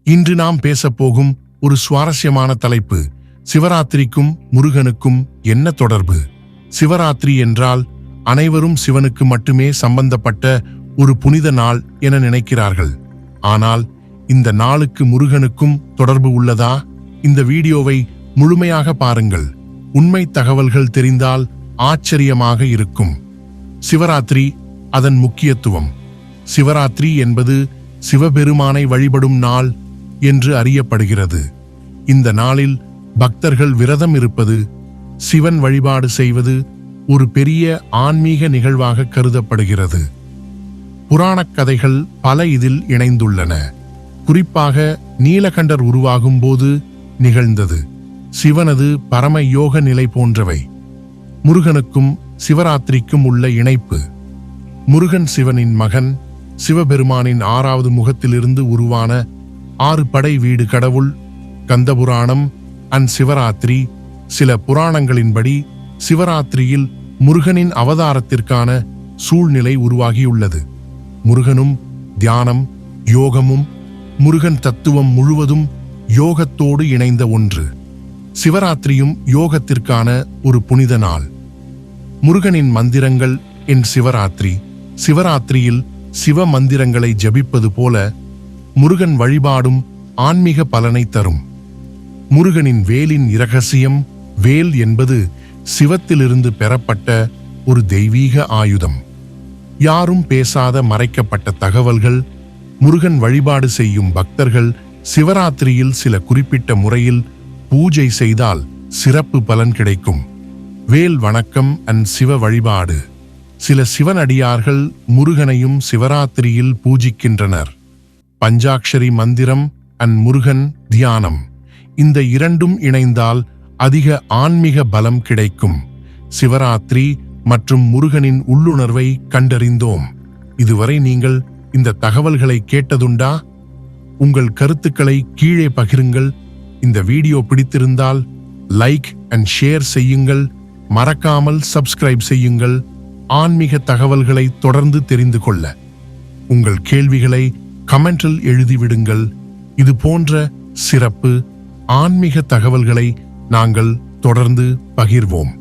இன்று நாம் பேசப்போகும் ஒரு சுவாரஸ்யமான தலைப்பு, சிவராத்திரிக்கும் முருகனுக்கும் என்ன தொடர்பு? சிவராத்திரி என்றால் அனைவரும் சிவனுக்கு மட்டுமே சம்பந்தப்பட்ட ஒரு புனித நாள் என நினைக்கிறார்கள். ஆனால் இந்த நாளுக்கு முருகனுக்கும் தொடர்பு உள்ளதா? இந்த வீடியோவை முழுமையாக பாருங்கள். உண்மை தகவல்கள் தெரிந்தால் ஆச்சரியமாக இருக்கும். சிவராத்திரி, அதன் முக்கியத்துவம். சிவராத்திரி என்பது சிவபெருமானை வழிபடும் நாள் என்று அறியப்படுகிறது. இந்த நாளில் பக்தர்கள் விரதம் இருப்பது, சிவன் வழிபாடு செய்வது ஒரு பெரிய ஆன்மீக நிகழ்வாக கருதப்படுகிறது. புராணக் கதைகள் பல இதில் இணைந்துள்ளன. குறிப்பாக நீலகண்டர் உருவாகும் போது நிகழ்ந்தது, சிவனது பரம யோக நிலை போன்றவை. முருகனுக்கும் சிவராத்திரிக்கும் உள்ள இணைப்பு. முருகன் சிவனின் மகன், சிவபெருமானின் 6வது முகத்திலிருந்து உருவான 6 படை வீடு கடவுள். கந்தபுராணம் அண்ட் சிவராத்திரி. சில புராணங்களின்படி சிவராத்திரியில் முருகனின் அவதாரத்திற்கான சூழ்நிலை உருவாகியுள்ளது. முருகனும் தியானம், யோகமும், முருகன் தத்துவம் முழுவதும் யோகத்தோடு இணைந்த ஒன்று. சிவராத்திரியும் யோகத்திற்கான ஒரு புனித நாள். முருகனின் மந்திரங்கள் என் சிவராத்திரி. சிவராத்திரியில் சிவ மந்திரங்களை ஜபிப்பது போல முருகன் வழிபாடும் ஆன்மீக பலனை தரும். முருகனின் வேலின் இரகசியம். வேல் என்பது சிவத்திலிருந்து பெறப்பட்ட ஒரு தெய்வீக ஆயுதம். யாரும் பேசாத மறைக்கப்பட்ட தகவல்கள். முருகன் வழிபாடு செய்யும் பக்தர்கள் சிவராத்திரியில் சில குறிப்பிட்ட முறையில் பூஜை செய்தால் சிறப்பு பலன் கிடைக்கும். வேல் வணக்கம் அண்ட் சிவ வழிபாடு. சில சிவனடியார்கள் முருகனையும் சிவராத்திரியில் பூஜிக்கின்றனர். பஞ்சாக்ஷரி மந்திரம் அண்ட் முருகன் தியானம். இந்த இரண்டும் இணைந்தால் அதிக ஆன்மீக பலம் கிடைக்கும். சிவராத்திரி மற்றும் முருகனின் உள்ளுணர்வை கண்டறிந்தோம். இதுவரை நீங்கள் இந்த தகவல்களை கேட்டதுண்டா? உங்கள் கருத்துக்களை கீழே பகிருங்கள். இந்த வீடியோ பிடித்திருந்தால் லைக் அண்ட் ஷேர் செய்யுங்கள். மறக்காமல் சப்ஸ்கிரைப் செய்யுங்கள். ஆன்மீக தகவல்களை தொடர்ந்து தெரிந்து கொள்ள உங்கள் கேள்விகளை கமெண்டில் எழுதிவிடுங்கள். இது போன்ற சிறப்பு ஆன்மீக தகவல்களை நாங்கள் தொடர்ந்து பகிர்வோம்.